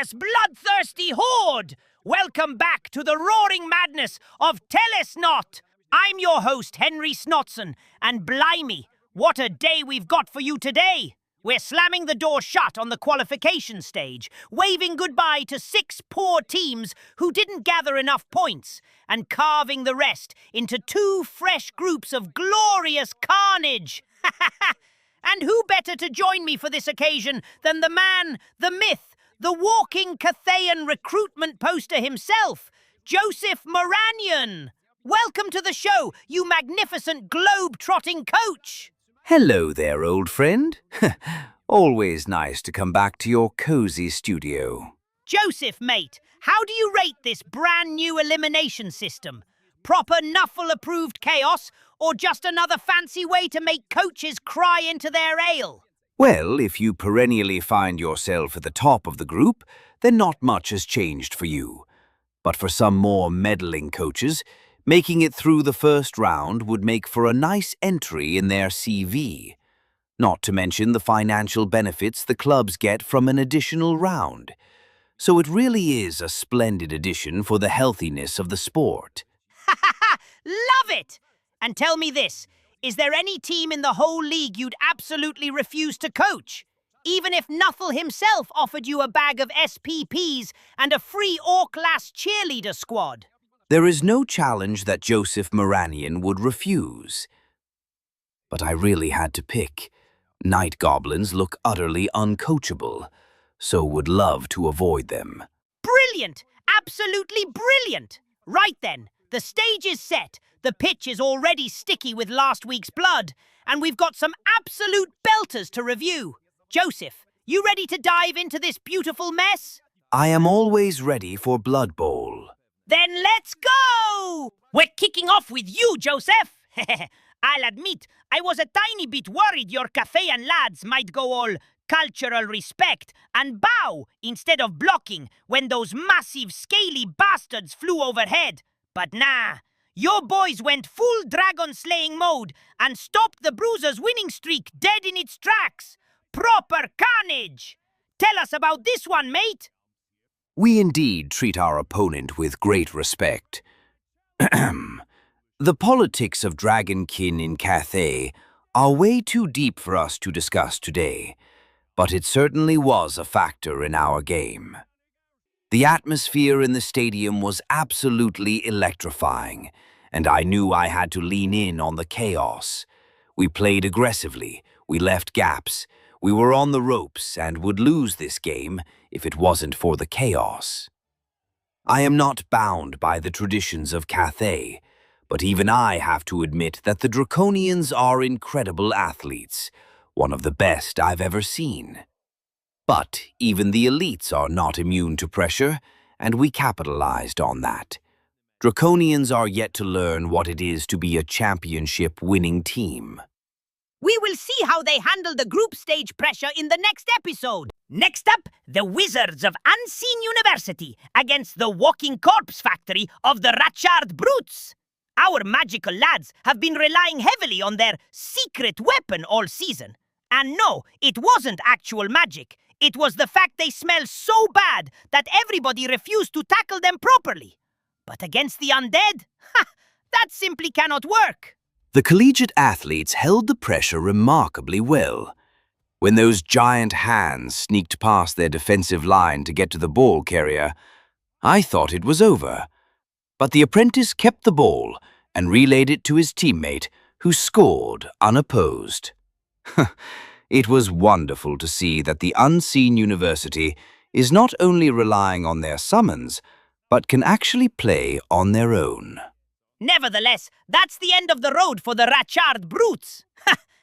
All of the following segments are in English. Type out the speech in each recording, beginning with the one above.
glorious, bloodthirsty horde! Welcome back to the roaring madness of TELESNOT! I'm your host, Henry Snotson, and blimey, what a day we've got for you today! We're slamming the door shut on the qualification stage, waving goodbye to 6 poor teams who didn't gather enough points, and carving the rest into 2 fresh groups of glorious carnage! And who better to join me for this occasion than the man, the myth, the walking Cathayan recruitment poster himself, Joseph Moranion! Welcome to the show, you magnificent globe-trotting coach! Hello there, old friend. Always nice to come back to your cozy studio. Joseph, mate, how do you rate this brand new elimination system? Proper Nuffle-approved chaos, or just another fancy way to make coaches cry into their ale? Well, if you perennially find yourself at the top of the group, then not much has changed for you. But for some more meddling coaches, making it through the first round would make for a nice entry in their CV. Not to mention the financial benefits the clubs get from an additional round. So it really is a splendid addition for the healthiness of the sport. Love it! And tell me this, is there any team in the whole league you'd absolutely refuse to coach? Even if Nuffle himself offered you a bag of SPPs and a free Orc-Lass cheerleader squad? There is no challenge that Joseph Moranion would refuse. But I really had to pick. Night Goblins look utterly uncoachable, so would love to avoid them. Brilliant! Absolutely brilliant! Right then, the stage is set, the pitch is already sticky with last week's blood, and we've got some absolute belters to review. Joseph, you ready to dive into this beautiful mess? I am always ready for Blood Bowl. Then let's go! We're kicking off with you, Joseph! I'll admit, I was a tiny bit worried your Cathayan lads might go all cultural respect and bow instead of blocking when those massive scaly bastards flew overhead. But nah, your boys went full dragon-slaying mode and stopped the Bruisers' winning streak dead in its tracks. Proper carnage! Tell us about this one, mate! We indeed treat our opponent with great respect. The politics of Dragonkin in Cathay are way too deep for us to discuss today, but it certainly was a factor in our game. The atmosphere in the stadium was absolutely electrifying, and I knew I had to lean in on the chaos. We played aggressively, we left gaps, we were on the ropes and would lose this game if it wasn't for the chaos. I am not bound by the traditions of Cathay, but even I have to admit that the Draconians are incredible athletes, one of the best I've ever seen. But even the elites are not immune to pressure, and we capitalized on that. Draconians are yet to learn what it is to be a championship-winning team. We will see how they handle the group stage pressure in the next episode. Next up, the Wizards of Unseen University against the Walking Corpse Factory of the Ratchard Brutes. Our magical lads have been relying heavily on their secret weapon all season. And no, it wasn't actual magic. It was the fact they smell so bad that everybody refused to tackle them properly. But against the undead? That simply cannot work. The collegiate athletes held the pressure remarkably well. When those giant hands sneaked past their defensive line to get to the ball carrier, I thought it was over. But the apprentice kept the ball and relayed it to his teammate, who scored unopposed. It was wonderful to see that the Unseen University is not only relying on their summons, but can actually play on their own. Nevertheless, that's the end of the road for the Ratchard Brutes.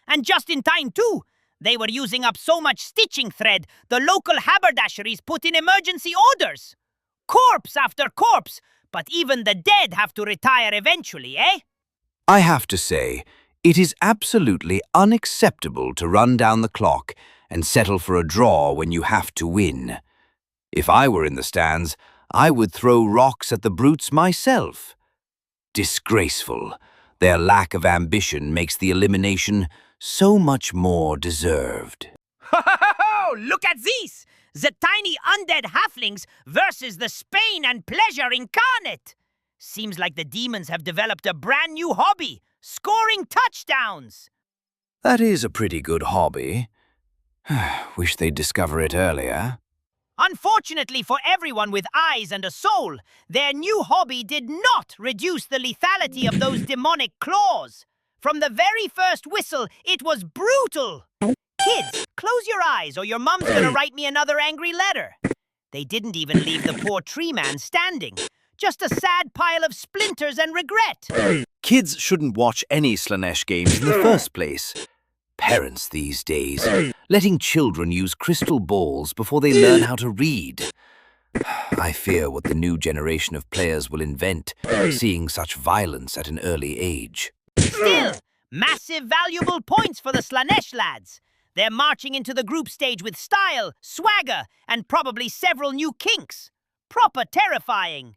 And just in time, too. They were using up so much stitching thread, the local haberdasheries put in emergency orders. Corpse after corpse, but even the dead have to retire eventually, eh? I have to say, it is absolutely unacceptable to run down the clock and settle for a draw when you have to win. If I were in the stands, I would throw rocks at the Brutes myself. Disgraceful. Their lack of ambition makes the elimination so much more deserved. Ho, ho, ho, ho! Look at this! The tiny undead halflings versus the Spain and pleasure incarnate. Seems like the demons have developed a brand new hobby, scoring touchdowns. That is a pretty good hobby. Wish they'd discover it earlier. Unfortunately for everyone with eyes and a soul, their new hobby did not reduce the lethality of those demonic claws. From the very first whistle, it was brutal. Kids, close your eyes or your mum's gonna write me another angry letter. They didn't even leave the poor tree man standing. Just a sad pile of splinters and regret. Kids shouldn't watch any Slanesh games in the first place. Parents these days, letting children use crystal balls before they learn how to read. I fear what the new generation of players will invent, seeing such violence at an early age. Still, massive valuable points for the Slanesh lads. They're marching into the group stage with style, swagger, and probably several new kinks. Proper terrifying.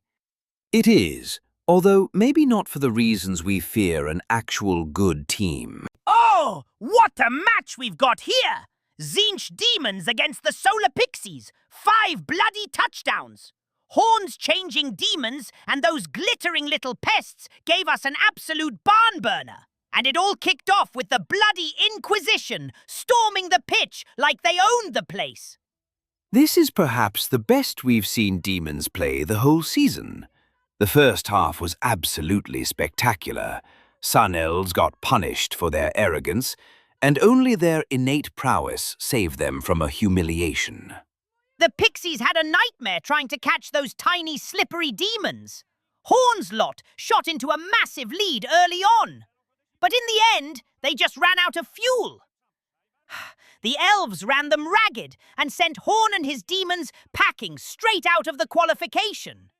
It is, although maybe not for the reasons we fear an actual good team. Oh, what a match we've got here! Zinch Demons against the Solar Pixies. 5 bloody touchdowns. Horns changing demons and those glittering little pests gave us an absolute barn burner. And it all kicked off with the bloody Inquisition storming the pitch like they owned the place. This is perhaps the best we've seen Demons play the whole season. The first half was absolutely spectacular. Sun Elves got punished for their arrogance, and only their innate prowess saved them from a humiliation. The Pixies had a nightmare trying to catch those tiny, slippery demons. Horn's lot shot into a massive lead early on. But in the end, they just ran out of fuel. The elves ran them ragged and sent Horn and his demons packing straight out of the qualification.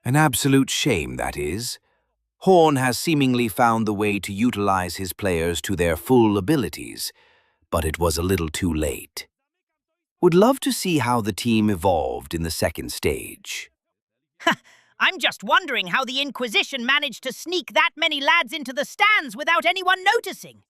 An absolute shame, that is. Horn has seemingly found the way to utilize his players to their full abilities, but it was a little too late. Would love to see how the team evolved in the second stage. I'm just wondering how the Inquisition managed to sneak that many lads into the stands without anyone noticing.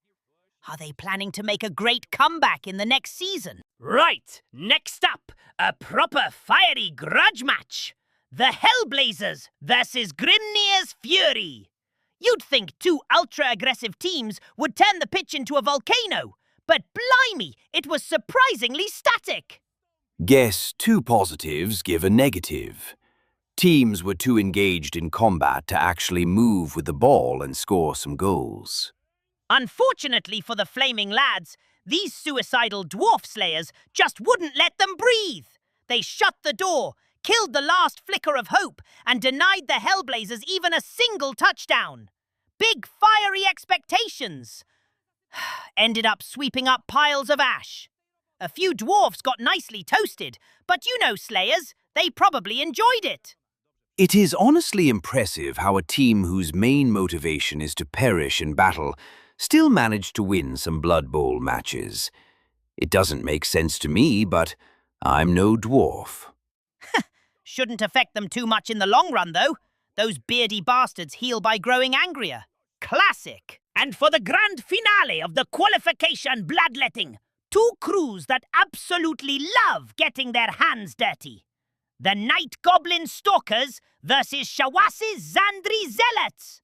Are they planning to make a great comeback in the next season? Right, next up, a proper fiery grudge match. The Hellblazers versus Grimnir's Fury. You'd think 2 ultra-aggressive teams would turn the pitch into a volcano, but blimey, it was surprisingly static. Guess 2 positives give a negative. Teams were too engaged in combat to actually move with the ball and score some goals. Unfortunately for the Flaming Lads, these suicidal dwarf slayers just wouldn't let them breathe. They shut the door, killed the last flicker of hope, and denied the Hellblazers even a single touchdown. Big fiery expectations. Ended up sweeping up piles of ash. A few dwarfs got nicely toasted, but you know, Slayers, they probably enjoyed it. It is honestly impressive how a team whose main motivation is to perish in battle still managed to win some Blood Bowl matches. It doesn't make sense to me, but I'm no dwarf. Shouldn't affect them too much in the long run, though. Those beardy bastards heal by growing angrier. Classic. And for the grand finale of the qualification bloodletting, 2 crews that absolutely love getting their hands dirty. The Night Goblin Stalkers versus Shawasi's Zandri Zealots.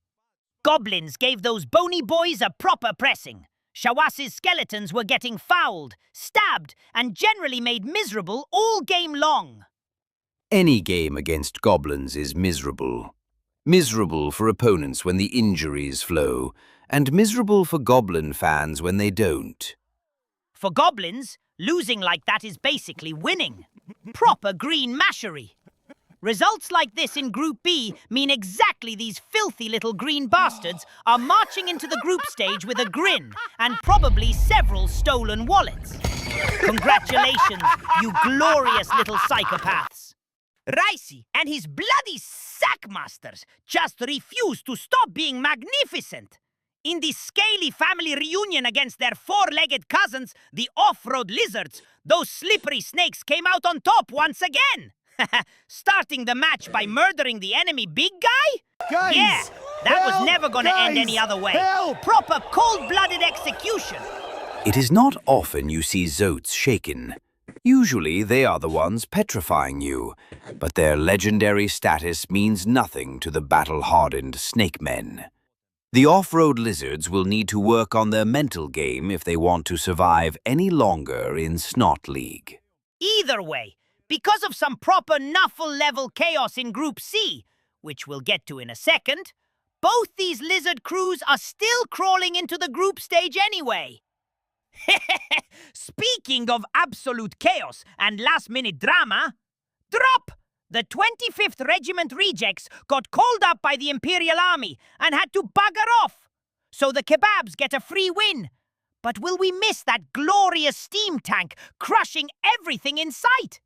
Goblins gave those bony boys a proper pressing. Shawasi's skeletons were getting fouled, stabbed, and generally made miserable all game long. Any game against goblins is miserable. Miserable for opponents when the injuries flow, and miserable for goblin fans when they don't. For goblins, losing like that is basically winning. Proper green mashery. Results like this in Group B mean exactly these filthy little green bastards are marching into the group stage with a grin and probably several stolen wallets. Congratulations, you glorious little psychopaths. Ricey and his bloody sackmasters just refuse to stop being magnificent. In the scaly family reunion against their 4-legged cousins, the off-road lizards, those slippery snakes came out on top once again. Starting the match by murdering the enemy big guy? Guys, yeah, that help, was never gonna end any other way. Help. Proper cold-blooded execution. It is not often you see Zotes shaken. Usually they are the ones petrifying you, but their legendary status means nothing to the battle-hardened snake men. The off-road lizards will need to work on their mental game if they want to survive any longer in Snot League. Either way, because of some proper Nuffle-level chaos in Group C, which we'll get to in a second, both these lizard crews are still crawling into the group stage anyway. Speaking of absolute chaos and last-minute drama, drop! The 25th Regiment rejects got called up by the Imperial Army and had to bugger off. So the kebabs get a free win. But will we miss that glorious steam tank crushing everything in sight?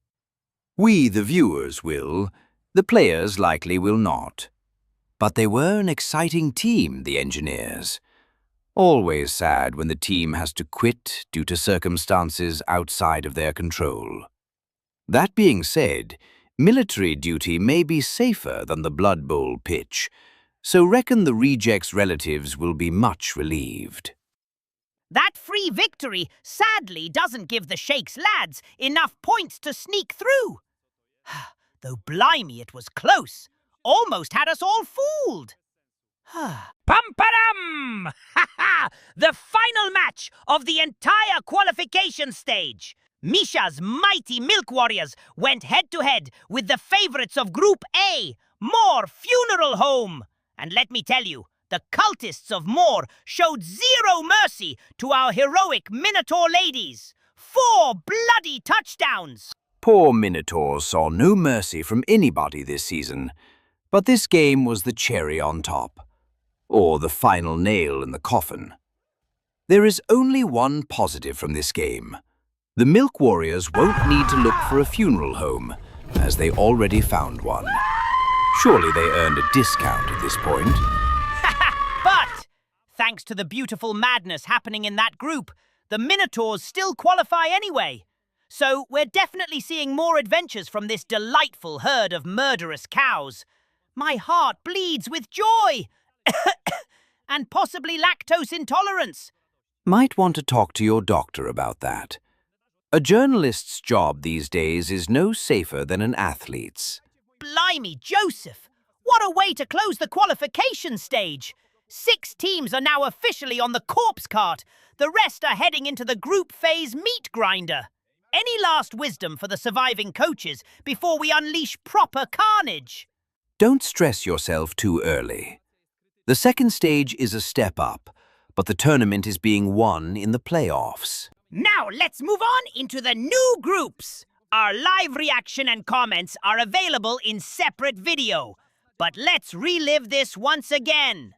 We, the viewers, will. The players likely will not. But they were an exciting team, the engineers. Always sad when the team has to quit due to circumstances outside of their control. That being said, military duty may be safer than the Blood Bowl pitch, so reckon the rejects' relatives will be much relieved. That free victory sadly doesn't give the Sheikh's lads enough points to sneak through. Though blimey, it was close. Almost had us all fooled. Pum-pa-dum! Ha-ha! The final match of the entire qualification stage. Misha's mighty Milk Warriors went head-to-head with the favorites of Group A, Moor Funeral Home. And let me tell you, the cultists of Moor showed zero mercy to our heroic Minotaur ladies. 4 bloody touchdowns. Poor Minotaurs saw no mercy from anybody this season, but this game was the cherry on top, or the final nail in the coffin. There is only one positive from this game. The Milk Warriors won't need to look for a funeral home, as they already found one. Surely they earned a discount at this point. But, thanks to the beautiful madness happening in that group, the Minotaurs still qualify anyway. So we're definitely seeing more adventures from this delightful herd of murderous cows. My heart bleeds with joy! And possibly lactose intolerance. Might want to talk to your doctor about that. A journalist's job these days is no safer than an athlete's. Blimey, Joseph! What a way to close the qualification stage! 6 teams are now officially on the corpse cart. The rest are heading into the group phase meat grinder. Any last wisdom for the surviving coaches before we unleash proper carnage? Don't stress yourself too early. The second stage is a step up, but the tournament is being won in the playoffs. Now let's move on into the new groups. Our live reaction and comments are available in separate video. But let's relive this once again.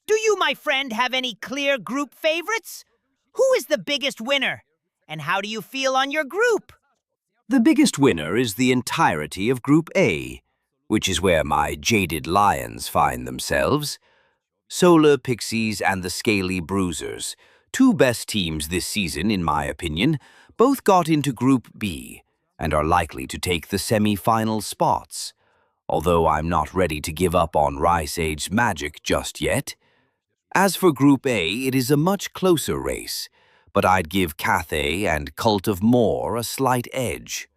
Do you, my friend, have any clear group favorites? Who is the biggest winner? And how do you feel on your group? The biggest winner is the entirety of Group A, which is where my jaded lions find themselves. Solar Pixies and the Scaly Bruisers, 2 best teams this season in my opinion, both got into Group B and are likely to take the semi-final spots. Although I'm not ready to give up on Rice Age's magic just yet. As for Group A, it is a much closer race, but I'd give Cathay and Cult of Moor a slight edge.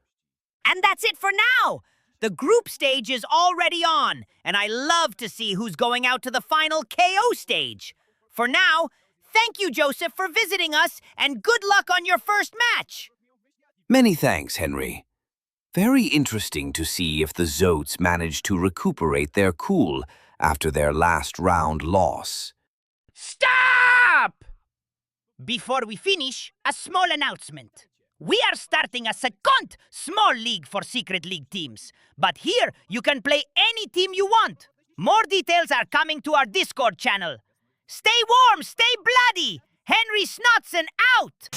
And that's it for now! The group stage is already on, and I love to see who's going out to the final KO stage. For now, thank you, Joseph, for visiting us, and good luck on your first match! Many thanks, Henry. Very interesting to see if the Zotes manage to recuperate their cool after their last round loss. Stop! Before we finish, a small announcement. We are starting a second small league for Secret League teams. But here, you can play any team you want. More details are coming to our Discord channel. Stay warm, stay bloody! Henry Snotson out!